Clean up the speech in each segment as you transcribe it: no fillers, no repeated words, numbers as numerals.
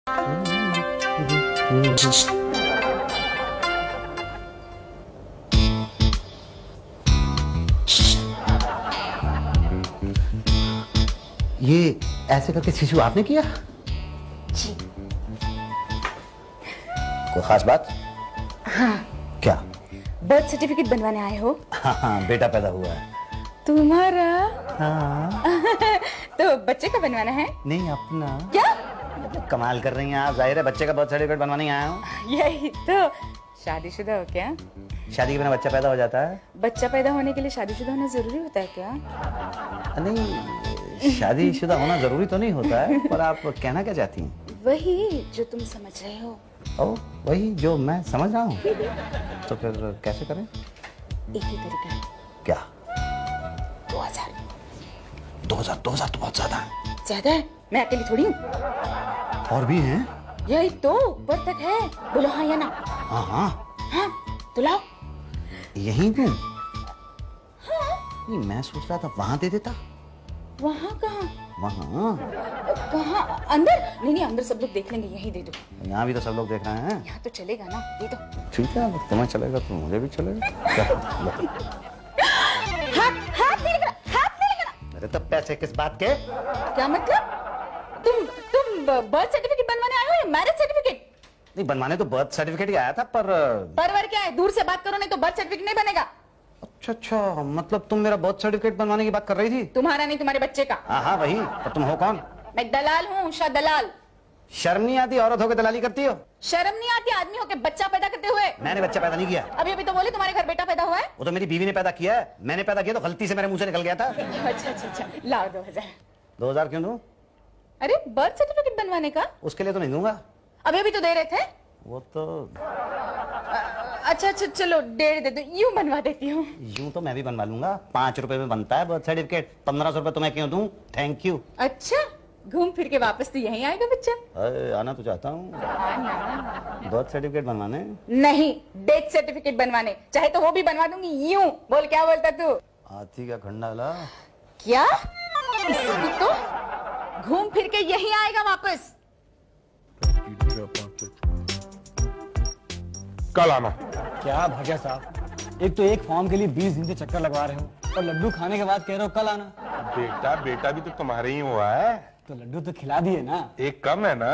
ये ऐसे करके शिशु आपने किया? जी। कोई खास बात? हाँ। क्या? बर्थ सर्टिफिकेट बनवाने आए हो? हाँ, बेटा पैदा हुआ है। तुम्हारा? हाँ। तो बच्चे का बनवाना है? नहीं, अपना। क्या? कमाल कर रही हैं आप। जाहिर है बच्चे का बर्थ सर्टिफिकेट बनवाने ही आया हूँ। यही तो। शादीशुदा हो क्या? शादी के बिना बच्चा पैदा हो जाता है? बच्चा पैदा होने के लिए शादीशुदा होना जरूरी होता है क्या? नहीं, शादीशुदा होना जरूरी तो नहीं होता है, पर आप कहना क्या चाहती हैं? वही जो तुम समझ रहे हो। ओ, वही जो मैं समझ रहा हूँ। तो फिर कैसे करें? एक ही तरीका है। क्या? 2000। 2000 तो बहुत ज्यादा है। ज्यादा है? मैं अकेली थोड़ी हूँ। और भी हैं? यही तो, ऊपर तक है। बोलो हाँ या ना? हाँ हाँ। हाँ, तो लाओ। यहीं दूं? नहीं, मैं सोच रहा था वहां दे देता। वहाँ कहाँ? वहाँ? कहाँ? अंदर? नहीं, अंदर सब लोग देख लेंगे, यही दे दो। यहाँ भी तो सब लोग देख रहे हैं। यहाँ तो चलेगा ना, दे दो। ठीक है, तुम्हें चलेगा तो मुझे भी चलेगा। हाथ नहीं लगाना। अरे तब पैसे किस बात के? क्या मतलब? तुम बर्थ सर्टिफिकेट बनवाने आए हो या मैरिज सर्टिफिकेट? नहीं, बनवाने तो बर्थ सर्टिफिकेट ही आया था, पर परवर क्या है? दूर से बात करो, नहीं तो बर्थ सर्टिफिकेट नहीं बनेगा। अच्छा, मतलब तुम मेरा बर्थ सर्टिफिकेट बनवाने की बात कर रही थी? तुम्हारा नहीं, तुम्हारे बच्चे का। हाँ वही। और तुम हो कौन? मैं दलाल हूँ, उषा दलाल। शर्म नहीं आती औरत होकर दलाली करती हो? शर्म नहीं आती आदमी होकर बच्चा पैदा करते हुए? मैंने बच्चा पैदा नहीं किया। अभी तो बोले तुम्हारे घर बेटा पैदा हुआ है। वो तो मेरी बीवी ने पैदा किया है। मैंने पैदा किया तो गलती से मेरे मुंह से निकल गया था। अच्छा, लाओ 2000। 2000 क्यों दूं? अरे बर्थ सर्टिफिकेट बनवाने का? उसके लिए तो नहीं दूंगा। अभी तो दे रहे थे। वो तो अच्छा, चलो 1.5 दे दो, यूं बनवा देती हूँ। यूं तो मैं भी बनवा लूंगा। 5 रुपए में बनता है बर्थ सर्टिफिकेट। 1500 रुपए तो मैं क्यों दूं? Thank you. अच्छा, घूम फिर के वापस तो यहीं आएगा बच्चा। आना तो चाहता हूँ बर्थ सर्टिफिकेट बनवाने। नहीं, डेथ सर्टिफिकेट बनवाने। चाहे तो वो भी बनवा दूंगी। यूं बोल, क्या बोलता तू? हाथी का खंडाला। क्या? इसलिए तो घूम फिर के यहीं आएगा वापस। कल आना। क्या भाटिया साहब, एक तो एक फॉर्म के लिए 20 दिन से चक्कर लगवा रहे हो और लड्डू खाने के बाद कह रहे हो कल आना। बेटा भी तो तुम्हारे ही हुआ है। तो लड्डू तो खिला दिए ना। एक कम है ना।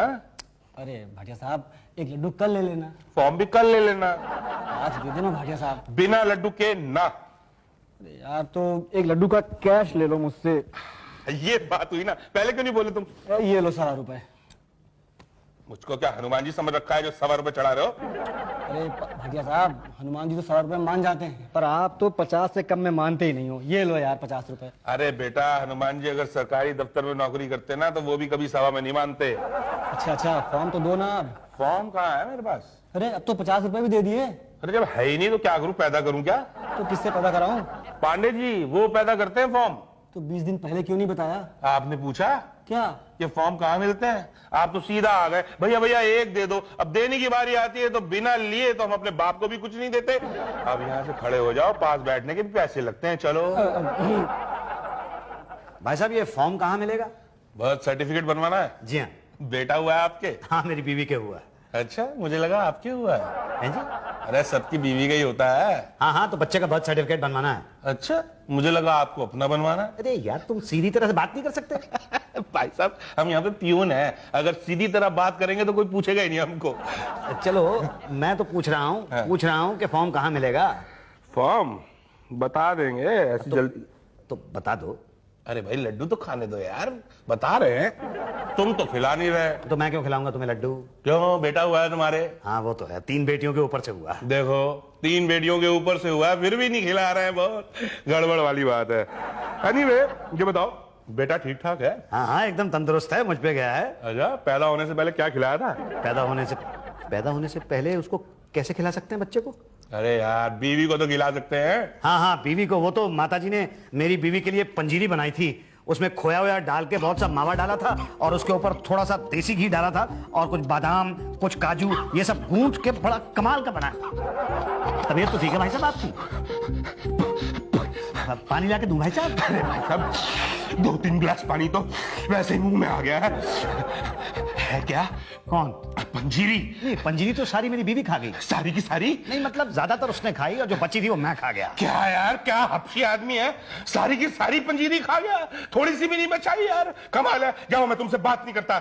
अरे भाटिया साहब, एक लड्डू कल ले लेना। फॉर्म भी कल ले लेना। आज दे देना भाटिया साहब। बिना लड्डू के ना। अरे यार, तो एक लड्डू का कैश ले लो मुझसे। ये बात हुई ना, पहले क्यों नहीं बोले तुम? ये लो 1.25 रुपए। मुझको क्या हनुमान जी समझ रखा है जो 1.25 रुपए चढ़ा रहे हो? अरे भाटिया साहब, हनुमान जी तो 100 रुपए मान जाते हैं, पर आप तो 50 से कम में मानते ही नहीं हो। ये लो यार 50 रुपए। अरे बेटा, हनुमान जी अगर सरकारी दफ्तर में नौकरी करते ना तो वो भी कभी 1.25 में नहीं मानते। अच्छा, फॉर्म तो दो ना अब। फॉर्म कहाँ है मेरे पास? अरे अब तो 50 रुपए भी दे दिए। अरे जब है ही नहीं तो क्या करूं, पैदा करूं क्या? तो किससे पैदा कराऊं? पांडे जी वो पैदा करते हैं फॉर्म। तो 20 दिन पहले क्यों नहीं बताया? आपने पूछा क्या? ये फॉर्म कहाँ मिलते हैं? आप तो सीधा आ गए, भैया एक दे दो। अब देने की बारी आती है तो बिना लिए तो हम अपने बाप को भी कुछ नहीं देते। अब यहाँ से खड़े हो जाओ, पास बैठने के भी पैसे लगते हैं। चलो। भाई साहब, ये फॉर्म कहाँ मिलेगा? बर्थ सर्टिफिकेट बनवाना है? जी हाँ। बेटा हुआ है आपके? हाँ, मेरी बीवी के हुआ है। अच्छा, मुझे लगा आपके हुआ है। जी? अरे सबकी बीवी का ही होता है। हाँ, तो बच्चे का बर्थ सर्टिफिकेट बनवाना है। अच्छा, मुझे लगा आपको अपना बनवाना है। अरे यार, तुम सीधी तरह से बात नहीं कर सकते? भाई साहब, हम यहाँ पे पियून है, अगर सीधी तरह बात करेंगे तो कोई पूछेगा ही नहीं हमको। चलो, मैं तो पूछ रहा हूँ कि फॉर्म कहाँ मिलेगा? फॉर्म बता देंगे ऐसी जल्दी। तो बता दो। अरे भाई लड्डू तो खाने दो यार, बता रहे हैं। तुम तो खिला नहीं रहे। तो मैं क्यों खिलाऊंगा तुम्हें लड्डू? क्यों, बेटा हुआ है तुम्हारे? हाँ वो तो है, 3 बेटियों के ऊपर से हुआ। देखो, 3 बेटियों के ऊपर से हुआ है, फिर भी नहीं खिला रहे हैं, बहुत गड़बड़ वाली बात है। एनीवे, ये बताओ, बेटा ठीक ठाक है? हाँ, एकदम तंदुरुस्त है, मुझ पे गया है। अच्छा, पैदा होने से पहले क्या खिलाया था? पैदा होने से पहले उसको कैसे खिला सकते हैं बच्चे को? अरे यार, बीवी को तो खिला सकते हैं। हाँ, बीवी को। वो तो माताजी ने मेरी बीवी के लिए पंजीरी बनाई थी। उसमें खोया हुआ डाल के बहुत सा मावा डाला था और उसके ऊपर थोड़ा सा देसी घी डाला था और कुछ बादाम, कुछ काजू, ये सब गूंथ के बड़ा कमाल का बना। तबीयत तो ठीक है भाई साहब आपकी? पानी लाके दूं भाई साहब? 2-3 गिलास पानी तो वैसे ही मुंह में आ गया है। है क्या? कौन? पंजीरी। नहीं, पंजीरी तो सारी मेरी बीवी खा गई। सारी की सारी? नहीं मतलब ज्यादातर उसने खाई और जो बची थी वो मैं खा गया। क्या यार, क्या हपशी आदमी है, सारी की सारी पंजीरी खा गया, थोड़ी सी भी नहीं बचाई यार, कमाल है। जाओ, मैं तुमसे बात नहीं करता,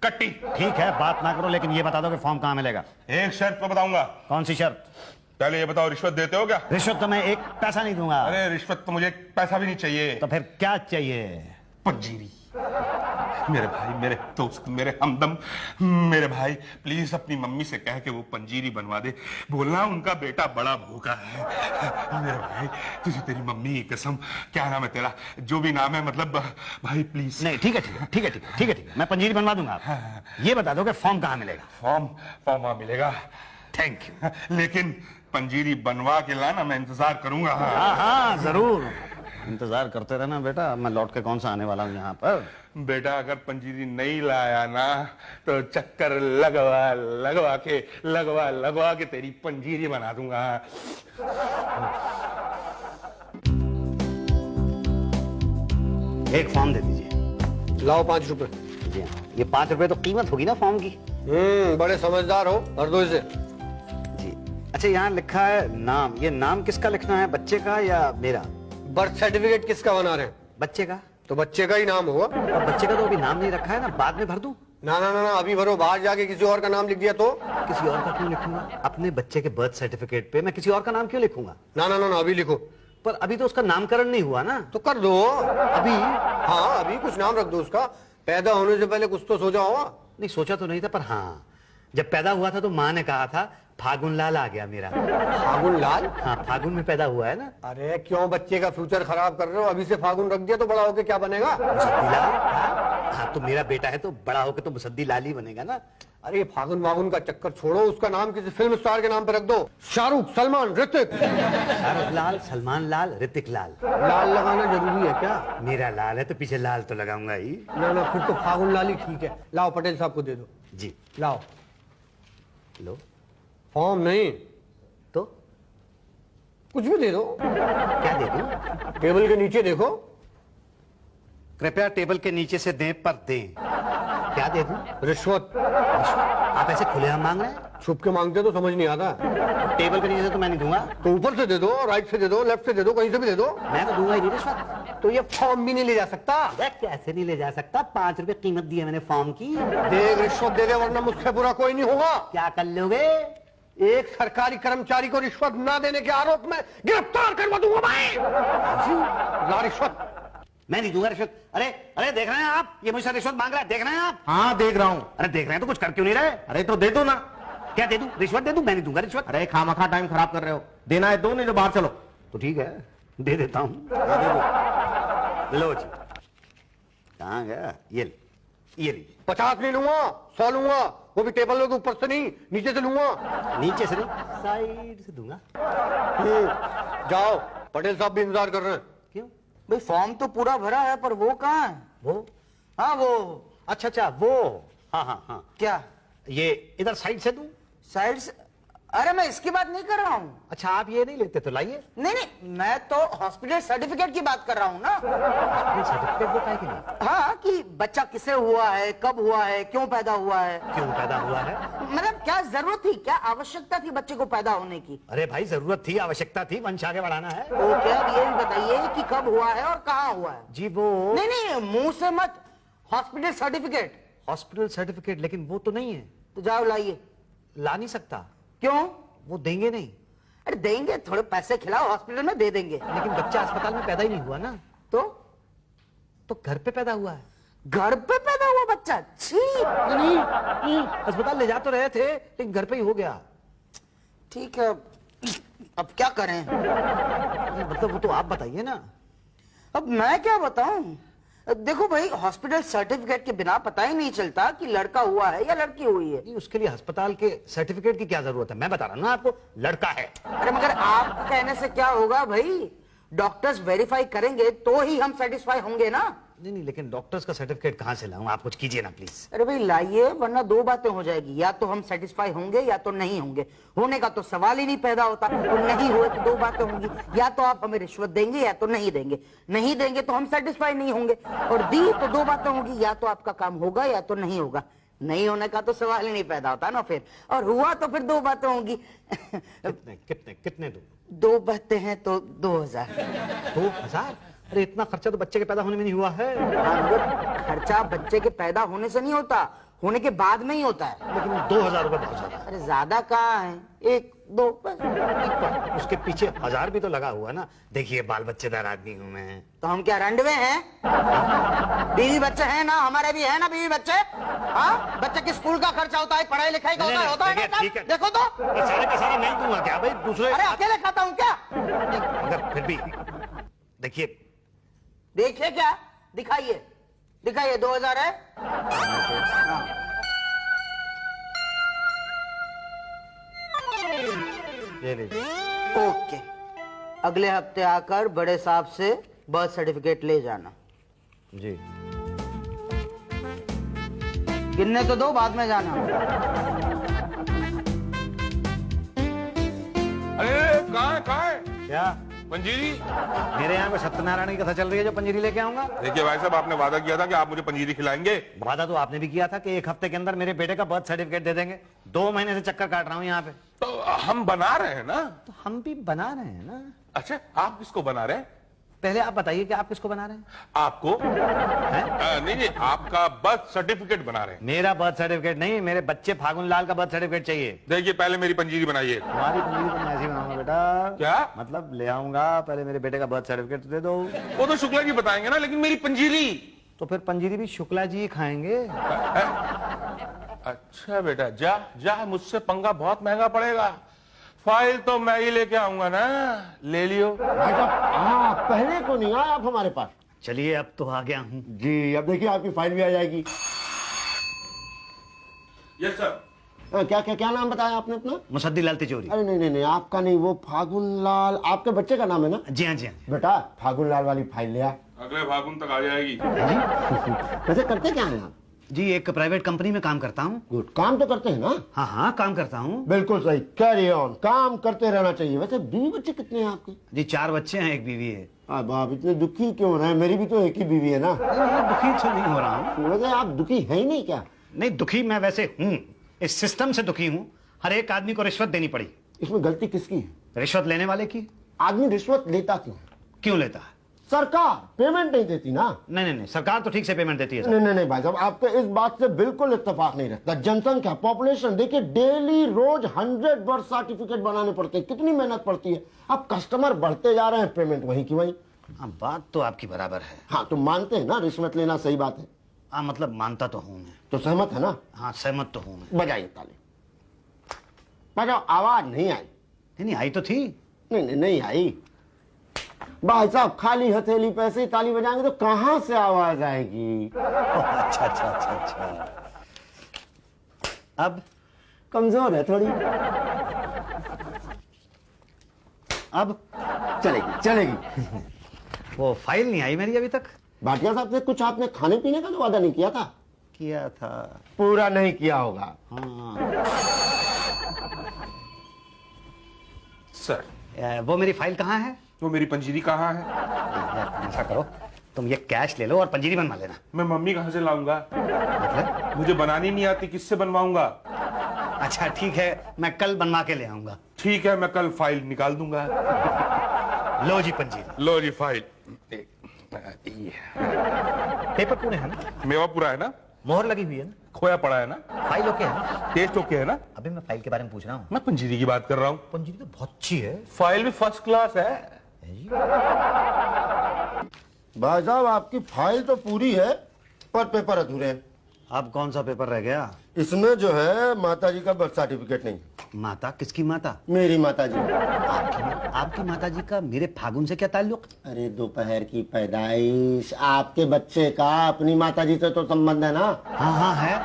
कट्टी। ठीक है, बात ना करो, लेकिन ये बता दो कि फॉर्म कहाँ मिलेगा। एक शर्त तो बताऊंगा। कौन सी शर्त? पहले ये बताओ, रिश्वत देते हो क्या? रिश्वत तो मैं एक पैसा नहीं दूंगा। अरे रिश्वत तो मुझे एक पैसा भी नहीं चाहिए। तो फिर क्या चाहिए? पंजीरी। मेरे भाई, मेरे दोस्त, मेरे हमदम, मेरे भाई, प्लीज अपनी मम्मी से कह के वो पंजीरी बनवा दे। बोलना उनका बेटा बड़ा भूखा है। मेरे भाई, तुझे तेरी मम्मी की कसम, क्या नाम है तेरा, जो भी नाम है, मतलब भाई प्लीज। नहीं, ठीक है ठीक है ठीक है ठीक है ठीक है ठीक है, मैं पंजीरी बनवा दूंगा। ये बता दो कि फॉर्म कहाँ मिलेगा? फॉर्म वहां मिलेगा। Thank you. लेकिन पंजीरी बनवा के लाना, मैं इंतजार करूंगा। हाँ हाँ जरूर, इंतजार करते रहना बेटा। मैं लौट के कौन सा आने वाला हूँ यहाँ पर। बेटा अगर पंजीरी नहीं लाया ना तो चक्कर लगवा के तेरी पंजीरी बना दूंगा। एक फॉर्म दे दीजिए। लाओ 5 रुपए। जी हाँ, ये 5 रुपए तो कीमत होगी ना फॉर्म की। बड़े समझदार हो, भर दो इसे। जी अच्छा, यहाँ लिखा है नाम। ये नाम किसका लिखना है, बच्चे का या मेरा? बर्थ सर्टिफिकेट किसका बना रहे हैं? बच्चे का। तो बच्चे का ही नाम होगा। अब बच्चे का तो अभी नाम नहीं रखा है ना, बाद में भर दूं? ना ना ना ना, अभी भरो। बाहर जाके किसी और का नाम लिख दिया तो? किसी और का क्यों लिखूंगा? अपने बच्चे के बर्थ सर्टिफिकेट पे मैं किसी और का नाम क्यों लिखूंगा? ना ना ना ना, अभी लिखो। पर अभी तो उसका नामकरण नहीं हुआ ना। तो कर दो अभी? हाँ, अभी कुछ नाम रख दो उसका। पैदा होने से पहले कुछ तो सोचा होगा। नहीं, सोचा तो नहीं था, पर हाँ, जब पैदा हुआ था तो माँ ने कहा था फागुन लाल आ गया मेरा। फागुन लाल? हाँ, फागुन में पैदा हुआ है ना। अरे क्यों बच्चे का फ्यूचर खराब कर रहे हो? अभी से फागुन रख दिया तो बड़ा होके क्या बनेगा? मुसद्दी लाल। हाँ, तो मेरा बेटा है तो बड़ा होकर तो मुसद्दी लाल ही बनेगा ना। अरे फागुन वागुन का चक्कर छोड़ो, उसका नाम किसी फिल्म स्टार के नाम पर रख दो। शाहरुख, सलमान, ऋतिक। शाहरुख लाल, सलमान लाल, ऋतिक लाल। लाल लगाना जरूरी है क्या? मेरा लाल है तो पीछे लाल तो लगाऊंगा ही। ना ना, फिर तो फागुन लाल ही ठीक है। लाओ, पटेल साहब को दे दो। जी लाओ। लो। फॉर्म नहीं तो कुछ भी दे दो। क्या दे दूं? टेबल के नीचे देखो। कृपया टेबल के नीचे से दें पर दें। क्या दे दूं? रिश्वत। आप ऐसे खुलेआम मांग रहे हैं? छुप के मांगते तो समझ नहीं आता। टेबल के नीचे से तो मैं नहीं दूंगा। तो ऊपर से दे दो, राइट से दे दो, लेफ्ट से दे दो, कहीं से भी दे दो। मैं तो दूंगा ही नहीं रिश्वत। तो ये फॉर्म भी नहीं ले जा सकता। अरे कैसे नहीं ले जा सकता? 5 रुपए कीमत दी है मैंने फॉर्म की। दे, रिश्वत दे दे, वरना मुझसे बुरा कोई नहीं होगा। क्या कर लोगे? एक सरकारी कर्मचारी को रिश्वत न देने के आरोप में गिरफ्तार करवा दूंगा मैं। ला रिश्वत। मैं नहीं दूंगा रिश्वत। अरे अरे, देख रहे हैं आप, ये मुझसे रिश्वत मांग रहा है, देख रहे हैं आप? हाँ देख रहा हूँ। अरे देख रहे हैं तो कुछ कर क्यों नहीं रहे? अरे तो दे दो ना। क्या दे दूं? रिश्वत दे दूं? मैं नहीं दूंगा रिश्वत। अरे खामखा टाइम खराब कर रहे हो, देना है दो, नहीं तो बाहर चलो। तो ठीक है, दे देता हूं। लो जी। कहाँ गया? ये लीजिए। 50 नहीं लूंगा, 100 लूंगा, वो भी टेबल के ऊपर से नहीं, नीचे से लूंगा। नीचे से नहीं, साइड से दूंगा। जाओ, पटेल साहब भी इंतजार कर रहे हैं। क्यों? भाई फॉर्म तो पूरा भरा है, पर वो कहाँ है? वो? हाँ वो। अच्छा अच्छा, वो। हाँ हाँ हाँ। क्या? ये इधर साइड से दूं? साइड से? अरे मैं इसकी बात नहीं कर रहा हूँ। अच्छा, आप ये नहीं लेते तो लाइए। नहीं नहीं, मैं तो हॉस्पिटल सर्टिफिकेट की बात कर रहा हूँ ना। सर्टिफिकेट वो काहे के लिए? हाँ, कि बच्चा किसे हुआ है, कब हुआ है, क्यों पैदा हुआ है। क्यों पैदा हुआ है? मतलब क्या जरूरत थी, क्या आवश्यकता थी बच्चे को पैदा होने की? अरे भाई, जरूरत थी, आवश्यकता थी, वंश आगे बढ़ाना है। तो क्या ये भी बताइए कि कब हुआ है और कहाँ हुआ है? जी वो। नहीं नहीं, मुंह से मत। Hospital certificate. Hospital certificate? लेकिन वो तो नहीं है। तो जाओ लाइए। ला नहीं सकता। क्यों? वो देंगे नहीं। अरे देंगे, थोड़े पैसे खिलाओ, हॉस्पिटल में दे देंगे। लेकिन बच्चा अस्पताल में पैदा ही नहीं हुआ ना। तो घर पे पैदा हुआ है। घर पे पैदा हुआ बच्चा? छी। नहीं, अस्पताल ले जा तो रहे थे, लेकिन घर पे ही हो गया। ठीक है, अब क्या करें? मतलब वो तो आप बताइए ना। अब मैं क्या बताऊं? देखो भाई, हॉस्पिटल सर्टिफिकेट के बिना पता ही नहीं चलता कि लड़का हुआ है या लड़की हुई है। नहीं, उसके लिए अस्पताल के सर्टिफिकेट की क्या जरूरत है? मैं बता रहा हूं ना आपको, लड़का है। अरे मगर आप कहने से क्या होगा भाई? डॉक्टर्स वेरीफाई करेंगे तो ही हम सेटिस्फाई होंगे ना। नहीं नहीं, लेकिन डॉक्टर्स का सर्टिफिकेट कहाँ से लाऊं? आप कुछ कीजिए ना प्लीज। अरे भाई लाइए, वरना 2 बातें हो जाएगी, या तो हम सेटिस्फाई होंगे या तो नहीं होंगे। होने का तो सवाल ही नहीं पैदा होता, तो नहीं हुए तो 2 बातें होंगी, या तो आप हमें रिश्वत देंगे या तो नहीं देंगे। नहीं देंगे तो हम सेटिस्फाई नहीं होंगे, और दी तो 2 बातें होंगी, या तो आपका काम होगा या तो नहीं होगा। नहीं होने का तो सवाल ही नहीं पैदा होता ना फिर, और हुआ तो फिर दो बातें होंगी। कितने कितने कितने दो? दो बातें हैं तो 2000। 2000? अरे इतना खर्चा तो बच्चे के पैदा होने में नहीं हुआ है। हाँ, मगर खर्चा बच्चे के पैदा होने से नहीं होता, होने के बाद में ही होता है। लेकिन 2000 रुपए बहुत ज्यादा है। अरे ज्यादा कहाँ है, एक दो बस। उसके पीछे 1000 भी तो लगा हुआ ना। देखिए बाल बच्चेदार आदमी हूँ मैं। तो हम क्या रंडवे हैं? बीवी बच्चे हैं ना, हमारे भी है ना बीवी बच्चे। हाँ, बच्चे के स्कूल का खर्चा होता है, पढ़ाई लिखाई का होता है ना। ठीक है। देखो तो सारे का सारा नहीं दूंगा क्या भाई? दूसरे अरे अकेले खाता हूँ क्या? मगर फिर भी देखिए। देखिए क्या? दिखाइए दिखाइए, 2000 है। हाँ। ये लीजिए। ओके, अगले हफ्ते आकर बड़े साहब से बर्थ सर्टिफिकेट ले जाना। जी। गिनने तो दो, बाद में जाना। अरे कहाँ है क्या? पंजीरी? मेरे यहाँ पे सत्यनारायण की कथा चल रही है जो पंजीरी लेके आऊंगा। देखिए भाई साहब, आपने वादा किया था कि आप मुझे पंजीरी खिलाएंगे। वादा तो आपने भी किया था कि 1 हफ्ते के अंदर मेरे बेटे का बर्थ सर्टिफिकेट दे देंगे। 2 महीने से चक्कर काट रहा हूँ यहाँ पे। तो हम बना रहे हैं ना। तो हम भी बना रहे हैं ना। अच्छा, आप किसको बना रहे हैं? पहले आप बताइए कि आप किसको बना रहे हैं? आपको नहीं, आपका बर्थ सर्टिफिकेट बना रहे हैं। मेरा बर्थ सर्टिफिकेट नहीं, मेरे बच्चे फागुन लाल का बर्थ सर्टिफिकेट चाहिए। देखिए पहले मेरी पंजीरी बनाइए। तुम्हारी पंजीरी तो मैं ऐसी बनाऊंगा बेटा। क्या मतलब ले आऊंगा, पहले मेरे बेटे का बर्थ सर्टिफिकेट दे दो। वो तो शुक्ला जी बताएंगे ना, लेकिन मेरी पंजीरी। तो फिर पंजीरी भी शुक्ला जी ही खाएंगे। अच्छा बेटा, जा जा, मुझसे पंगा बहुत महंगा पड़ेगा। फाइल तो मैं ही लेके आऊंगा ना, ले लियो। भाई साहब, पहले को नहीं आया आप हमारे पास। चलिए अब तो आ गया हूँ जी, अब देखिए आपकी फाइल भी आ जाएगी। Yes sir. क्या क्या क्या नाम बताया आपने अपना? मुसद्दी लाल तिजोरी। अरे नहीं नहीं नहीं, आपका नहीं, वो फागुन लाल आपके बच्चे का नाम है ना? जी हाँ जी हाँ। बेटा फागुन लाल वाली फाइल ले आ। अगले फागुन तक आ जाएगी। वैसे करते क्या है आप? जी एक प्राइवेट कंपनी में काम करता हूँ। गुड, काम तो करते हैं ना? हाँ हाँ काम करता हूँ। बिल्कुल सही, कैरी ऑन, काम करते रहना चाहिए। वैसे बीवी बच्चे कितने हैं आपके? जी 4 बच्चे हैं, 1 बीवी है। अब आप इतने दुखी क्यों हो रहे हैं? मेरी भी तो एक ही बीवी है ना। दुखी तो नहीं हो रहा हूँ। वैसे आप दुखी है ही नहीं क्या? नहीं दुखी मैं वैसे हूँ, इस सिस्टम से दुखी हूँ। हर एक आदमी को रिश्वत देनी पड़ी। इसमें गलती किसकी है? रिश्वत लेने वाले की। आदमी रिश्वत लेता क्यों? क्यों लेता है? सरकार पेमेंट नहीं देती ना। नहीं नहीं नहीं, सरकार तो ठीक से पेमेंट देती है सर। नहीं नहीं नहीं भाई साहब, आपके इस बात से बिल्कुल इत्तेफाक नहीं रखता। जनसंख्या, पॉपुलेशन देखिए, डेली रोज 100 बर्थ सर्टिफिकेट बनाने पड़ते हैं, कितनी मेहनत पड़ती है। अब कस्टमर बढ़ते जा रहे हैं, पेमेंट वहीं की वहीं। हाँ बात तो आपकी बराबर है। हाँ, तो मानते हैं ना रिश्वत लेना सही बात है? हाँ मतलब मानता तो हूँ मैं। तो सहमत है ना? हाँ सहमत तो हूँ मैं। बजाइए ताली। बजाओ। आवाज नहीं आई। नहीं आई तो थी। नहीं नहीं नहीं आई भाई साहब, खाली हथेली पे ऐसे ही ताली बजाएंगे तो कहां से आवाज आएगी? अच्छा अच्छा अच्छा अच्छा। अब कमजोर है थोड़ी। अब चलेगी चलेगी। वो फाइल नहीं आई मेरी अभी तक। भाटिया साहब से कुछ आपने खाने पीने का तो वादा नहीं किया था? किया था। पूरा नहीं किया होगा। हाँ सर वो मेरी फाइल कहाँ है? तो मेरी पंजीरी कहाँ है? यार, ऐसा करो तुम ये कैश ले लो और पंजीरी बनवा लेना। मैं मम्मी कहाँ से लाऊंगा? मतलब? मुझे बनानी नहीं आती, किससे बनवाऊंगा? अच्छा ठीक है, मैं कल बनवा के ले आऊंगा। ठीक है, मैं कल फाइल निकाल दूंगा। लो जी पंजीरी। लो जी फाइल। पेपर पूरे हैं ना? मेवा पूरा है ना? मोहर लगी हुई है ना? खोया पड़ा है ना? फाइल ओके है ना? टेस्ट ओके है ना? अभी मैं फाइल के बारे में पूछ रहा हूँ। मैं पंजीरी की बात कर रहा हूँ। पंजीरी तो बहुत अच्छी है। फाइल भी फर्स्ट क्लास है। भाई साहब, आपकी फाइल तो पूरी है पर पेपर अधूरे हैं। अब कौन सा पेपर रह गया? इसमें जो है माता जी का बर्थ सर्टिफिकेट नहीं। माता? किसकी माता? मेरी माता जी। आपकी माता जी का मेरे फागुन से क्या ताल्लुक? अरे दोपहर की पैदाइश, आपके बच्चे का अपनी माता जी से तो संबंध है ना? हाँ हाँ है,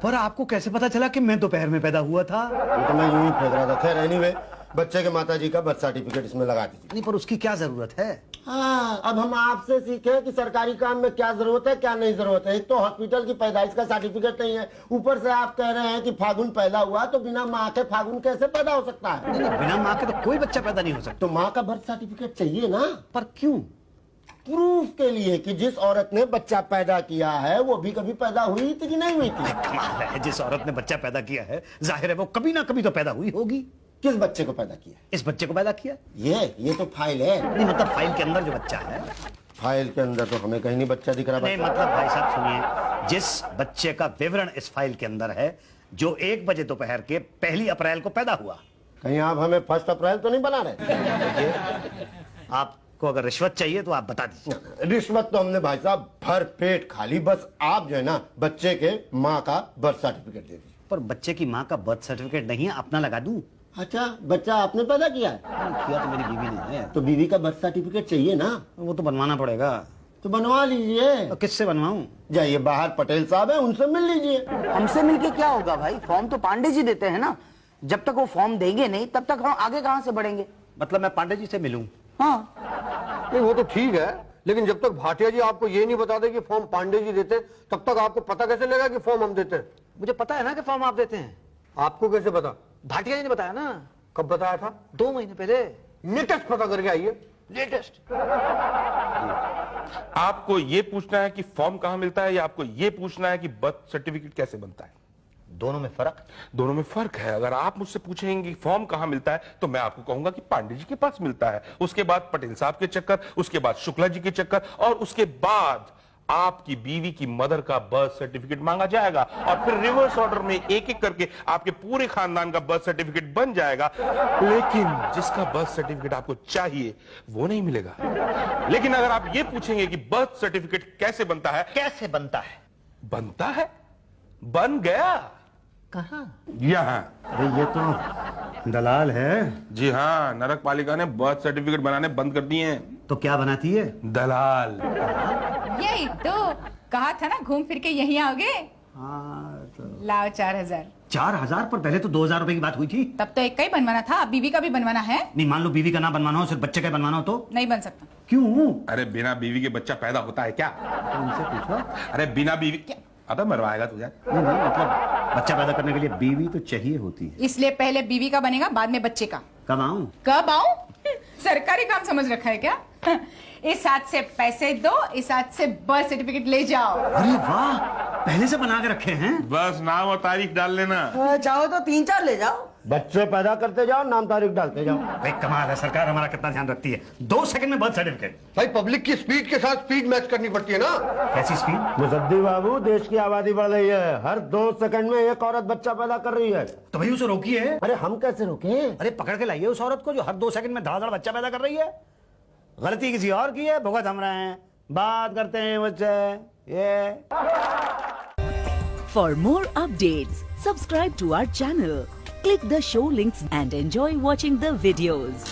पर आपको कैसे पता चला कि मैं दोपहर में पैदा हुआ था? तो मैं यूं ही फेंक रहा था। खैर एनीवे, बच्चे के माता जी का बर्थ सर्टिफिकेट इसमें लगा दीजिए। नहीं पर उसकी क्या जरूरत है? हाँ, अब हम आपसे सीखे कि सरकारी काम में क्या जरूरत है क्या नहीं जरूरत है। एक तो हॉस्पिटल की पैदाइश का सर्टिफिकेट नहीं है, ऊपर से आप कह रहे हैं कि फागुन पैदा हुआ, तो बिना माँ के फागुन कैसे पैदा हो सकता है? नहीं, बिना माँ के तो कोई बच्चा पैदा नहीं हो सकता। तो माँ का बर्थ सर्टिफिकेट चाहिए ना। पर क्यों? प्रूफ के लिए कि जिस औरत ने बच्चा पैदा किया है वो भी कभी पैदा हुई थी कि नहीं हुई थी। कमाल है, जिस औरत ने बच्चा पैदा किया है जाहिर है वो कभी ना कभी तो पैदा हुई होगी। किस बच्चे को पैदा किया? इस बच्चे को पैदा किया। ये तो फाइल है। नहीं मतलब फाइल के अंदर जो बच्चा है। फाइल के अंदर तो हमें कहीं नहीं बच्चा दिख रहा। नहीं मतलब भाई साहब सुनिए, जिस बच्चे का विवरण इस फाइल के अंदर है जो 1 बजे दोपहर के 1 अप्रैल को पैदा हुआ। कहीं आप हमें 1 अप्रैल तो नहीं बना रहे? आपको अगर रिश्वत चाहिए तो आप बता दीजिए। रिश्वत तो हमने भाई साहब भर पेट खा ली। बस आप जो है ना बच्चे के माँ का बर्थ सर्टिफिकेट दे दीजिए। पर बच्चे की माँ का बर्थ सर्टिफिकेट नहीं है, अपना लगा दूं। अच्छा, बच्चा आपने पैदा किया है? किया तो मेरी बीवी ने है। तो बीवी का बर्थ सर्टिफिकेट चाहिए ना? वो तो बनवाना पड़ेगा। तो बनवा लीजिए। तो किससे बनवाऊं? जाइए बाहर पटेल साहब है, उनसे मिल लीजिए। हमसे मिलके क्या होगा भाई? फॉर्म तो पांडे जी देते हैं ना। जब तक वो फॉर्म देंगे नहीं तब तक हम आगे कहाँ से बढ़ेंगे? मतलब मैं पांडे जी से मिलूं? हाँ नहीं वो तो ठीक है, लेकिन जब तक भाटिया जी आपको ये नहीं बता दे कि फॉर्म पांडे जी देते तब तक आपको पता कैसे लगा कि फॉर्म हम देते हैं? मुझे पता है ना कि फॉर्म आप देते हैं। आपको कैसे पता? भाटिया जी ने बताया ना। कब बताया था? 2 महीने पहले। लेटेस्ट पता करके आइए। लेटेस्ट। आपको ये पूछना है कि फॉर्म कहां मिलता है या आपको ये पूछना है कि बर्थ सर्टिफिकेट कैसे बनता है? दोनों में फर्क? दोनों में फर्क है। अगर आप मुझसे पूछेंगे कि फॉर्म कहां मिलता है तो मैं आपको कहूंगा कि पांडे जी के पास मिलता है, उसके बाद पटेल साहब के चक्कर, उसके बाद शुक्ला जी के चक्कर, और उसके बाद आपकी बीवी की मदर का बर्थ सर्टिफिकेट मांगा जाएगा और फिर रिवर्स ऑर्डर में एक एक करके आपके पूरे खानदान का बर्थ सर्टिफिकेट बन जाएगा। लेकिन जिसका बर्थ सर्टिफिकेट आपको चाहिए वो नहीं मिलेगा। लेकिन अगर आप ये पूछेंगे कि बर्थ सर्टिफिकेट कैसे बनता है, कैसे बनता है? बनता है, बन गया। कहाँ? यहां। अरे ये तो दलाल है। जी हाँ, नरक पालिका ने बर्थ सर्टिफिकेट बनाने बंद कर दिए हैं। तो क्या बनाती है? दलाल। यही तो कहा था ना, घूम फिर के यहीं आओगे। लाओ 4000। 4000 पर पहले तो 2000 रुपए की बात हुई थी। तब तो एक का ही बनवाना था, अब बीवी का भी बनवाना है। नहीं मान लो बीवी का ना बनवाना हो, सिर्फ बच्चे का बनवाना हो तो? नहीं बन सकता। क्यों? अरे बिना बीवी के बच्चा पैदा होता है क्या? तो उनसे पूछो। अरे बिना बीवी अबे मरवाएगा तुझे। नहीं मतलब बच्चा पैदा करने के लिए बीवी तो चाहिए होती है। इसलिए पहले बीवी का बनेगा, बाद में बच्चे का। कब आऊं? कब आऊं? सरकारी काम समझ रखा है क्या? इस हाथ से पैसे दो, इस हाथ से बर्थ सर्टिफिकेट ले जाओ। अरे वाह, पहले से बना के रखे हैं। बस नाम और तारीख डाल लेना। चाहो तो 3-4 ले जाओ। बच्चे पैदा करते जाओ, नाम तारीख डालते जाओ। भाई कमाल है, सरकार हमारा कितना ध्यान रखती है। 2 सेकंड में बर्थ सर्टिफिकेट। भाई पब्लिक की स्पीड के साथ स्पीड मैच करनी पड़ती है ना। कैसी स्पीड? मुसद्दी बाबू, देश की आबादी बढ़ रही है, हर 2 सेकंड में एक औरत बच्चा पैदा कर रही है। तो भाई उसे रोकिए। अरे हम कैसे रोके? अरे पकड़ के लाइए उस औरत को जो हर 2 सेकंड में धड़ाधड़ बच्चा पैदा कर रही है। गलती किसी और की है, भुगत हम रहे हैं। बात करते हैं बच्चे ये। For more updates, subscribe to our channel, click the show links and enjoy watching the videos.